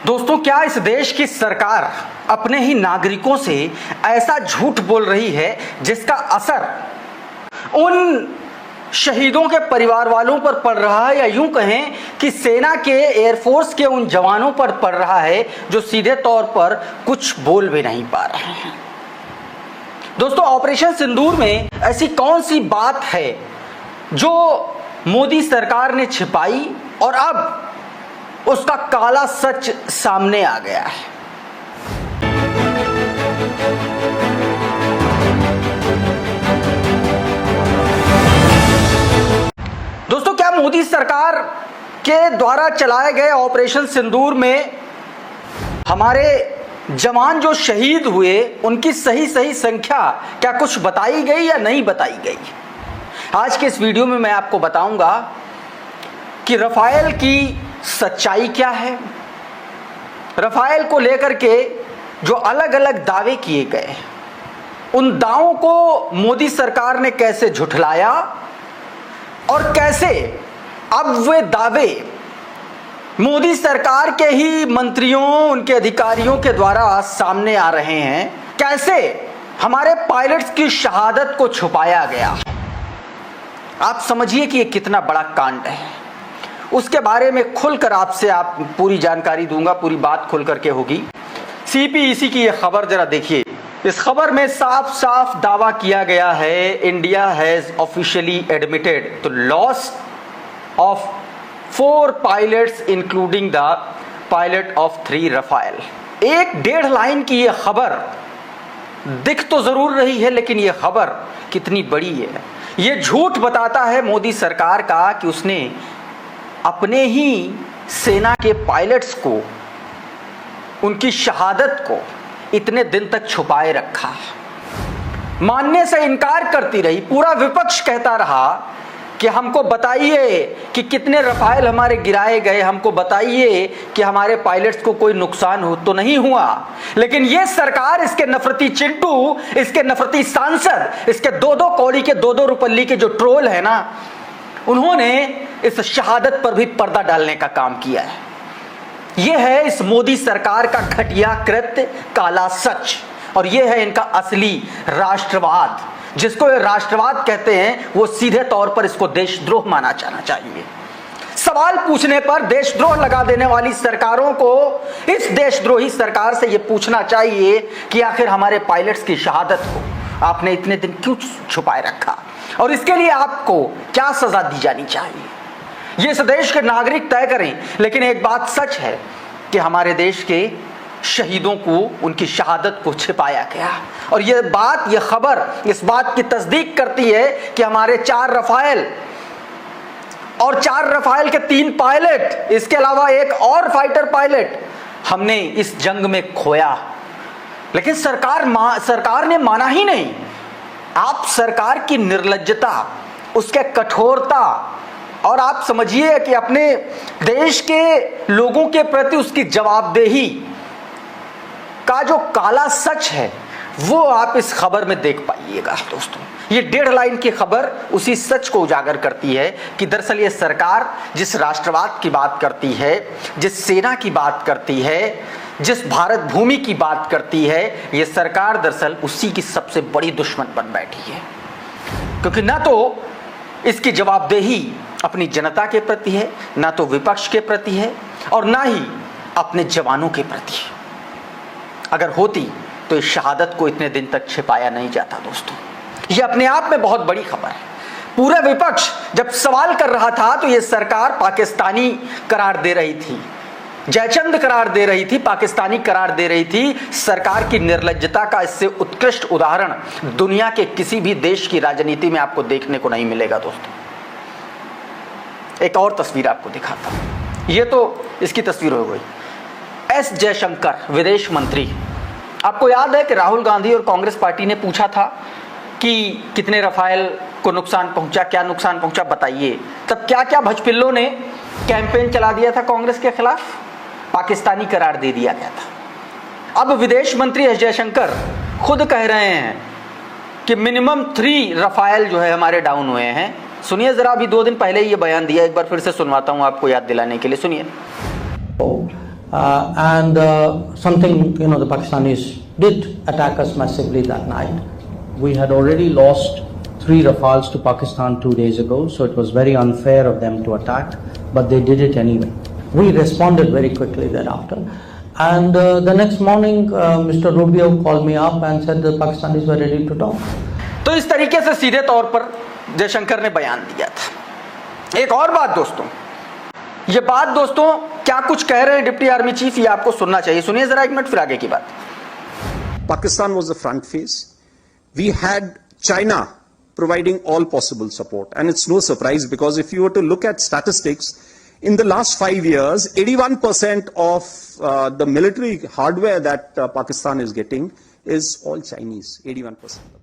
दोस्तों, क्या इस देश की सरकार अपने ही नागरिकों से ऐसा झूठ बोल रही है जिसका असर उन शहीदों के परिवार वालों पर पड़ रहा है, या यूं कहें कि सेना के एयरफोर्स के उन जवानों पर पड़ रहा है जो सीधे तौर पर कुछ बोल भी नहीं पा रहे हैं। दोस्तों, ऑपरेशन सिंदूर में ऐसी कौन सी बात है जो मोदी सरकार ने छिपाई और अब उसका काला सच सामने आ गया है। दोस्तों, क्या मोदी सरकार के द्वारा चलाए गए ऑपरेशन सिंदूर में हमारे जवान जो शहीद हुए उनकी सही संख्या क्या कुछ बताई गई या नहीं बताई गई? आज के इस वीडियो में मैं आपको बताऊंगा कि राफेल की सच्चाई क्या है, राफेल को लेकर के जो अलग अलग दावे किए गए उन दावों को मोदी सरकार ने कैसे झुठलाया और कैसे अब वे दावे मोदी सरकार के ही मंत्रियों, उनके अधिकारियों के द्वारा सामने आ रहे हैं। कैसे हमारे पायलट्स की शहादत को छुपाया गया। आप समझिए कि यह कितना बड़ा कांड है। उसके बारे में खुलकर आपसे पूरी जानकारी दूंगा, पूरी बात खुल करके होगी। CPEC की यह खबर जरा देखिए। इस खबर में साफ साफ दावा किया गया है, India has officially admitted the loss of 4 pilots including the pilot of 3 Rafale. 1-1.5 line की यह खबर दिख तो जरूर रही है, लेकिन यह खबर कितनी बड़ी है। यह झूठ बताता है मोदी सरकार का कि उसने अपने ही सेना के पायलट्स को, उनकी शहादत को इतने दिन तक छुपाए रखा। मानने से इनकार करती रही। पूरा विपक्ष कहता रहा कि हमको बताइए कि कितने राफेल हमारे गिराए गए, हमको बताइए कि हमारे पायलट्स को कोई नुकसान हो तो नहीं हुआ। लेकिन यह सरकार, इसके नफरती चिंटू, इसके नफरती सांसद, इसके 2-2 कौड़ी के 2-2 रुपल्ली के जो ट्रोल है ना, उन्होंने इस शहादत पर भी पर्दा डालने का काम किया है। यह है इस मोदी सरकार का घटिया कृत्य, काला सच, और यह है इनका असली राष्ट्रवाद। जिसको ये राष्ट्रवाद कहते हैं वो सीधे तौर पर इसको देशद्रोह माना जाना चाहिए। सवाल पूछने पर देशद्रोह लगा देने वाली सरकारों को इस देशद्रोही सरकार से यह पूछना चाहिए कि आखिर हमारे पायलट्स की शहादत को आपने इतने दिन क्यों छुपाए रखा और इसके लिए आपको क्या सजा दी जानी चाहिए। ये इस देश के नागरिक तय करें। लेकिन एक बात सच है कि हमारे देश के शहीदों को, उनकी शहादत को छिपाया गया, और यह बात, यह खबर इस बात की तस्दीक करती है कि हमारे 4 राफेल और 4 राफेल के 3 पायलट, इसके अलावा एक और फाइटर पायलट हमने इस जंग में खोया। लेकिन सरकार ने माना ही नहीं। आप सरकार की निर्लज्जता, उसके कठोरता, और आप समझिए कि अपने देश के लोगों के प्रति उसकी जवाबदेही का जो काला सच है वो आप इस खबर में देख पाइएगा। दोस्तों, ये 1.5 लाइन की खबर उसी सच को उजागर करती है कि दरअसल ये सरकार जिस राष्ट्रवाद की बात करती है, जिस सेना की बात करती है, जिस भारत भूमि की बात करती है, ये सरकार दरअसल उसी की सबसे बड़ी दुश्मन बन बैठी है। क्योंकि ना तो इसकी जवाबदेही अपनी जनता के प्रति है, ना तो विपक्ष के प्रति है, और ना ही अपने जवानों के प्रति। अगर होती तो इस शहादत को इतने दिन तक छिपाया नहीं जाता। दोस्तों, यह अपने आप में बहुत बड़ी खबर है। पूरा विपक्ष जब सवाल कर रहा था तो यह सरकार पाकिस्तानी करार दे रही थी, जयचंद करार दे रही थी, पाकिस्तानी करार दे रही थी। सरकार की निर्लज्जता का इससे उत्कृष्ट उदाहरण दुनिया के किसी भी देश की राजनीति में आपको देखने को नहीं मिलेगा। दोस्तों, एक और तस्वीर आपको दिखाता हूं। ये तो इसकी तस्वीर हो गई। S जयशंकर, विदेश मंत्री। आपको याद है कि राहुल गांधी और कांग्रेस पार्टी ने पूछा था कि कितने राफेल को नुकसान पहुंचा, क्या नुकसान पहुंचा, बताइए। तब क्या क्या भजपिल्लों ने कैंपेन चला दिया था कांग्रेस के खिलाफ, पाकिस्तानी करार दे दिया गया था। अब विदेश मंत्री S जयशंकर खुद कह रहे हैं कि मिनिमम 3 राफेल जो है हमारे डाउन हुए हैं। सुनिए जरा, अभी 2 दिन पहले ये बयान दिया, एक बार फिर से सुनवाता हूं आपको याद दिलाने के लिए। सुनिए। and something, the Pakistanis did attack us massively that night. We had already lost 3 Rafales to Pakistan 2 days ago, so it was very unfair of them to attack, but they did it anyway. We responded very quickly thereafter. And the next morning, Mr. Rubio called me up and said the Pakistanis were ready to talk. तो इस तरीके से सीधे तौर पर जयशंकर ने बयान दिया था। एक और बात दोस्तों, ये बात दोस्तों क्या कुछ कह रहे हैं डिप्टी आर्मी चीफ, ये आपको सुनना चाहिए। सुनिए जरा 1 मिनट, फिर आगे की बात। Pakistan was the front face. We had China providing all possible support, and it's no surprise because if you were to look at statistics, in the last 5 years, 81% of the military hardware that Pakistan is getting is all Chinese, 81%.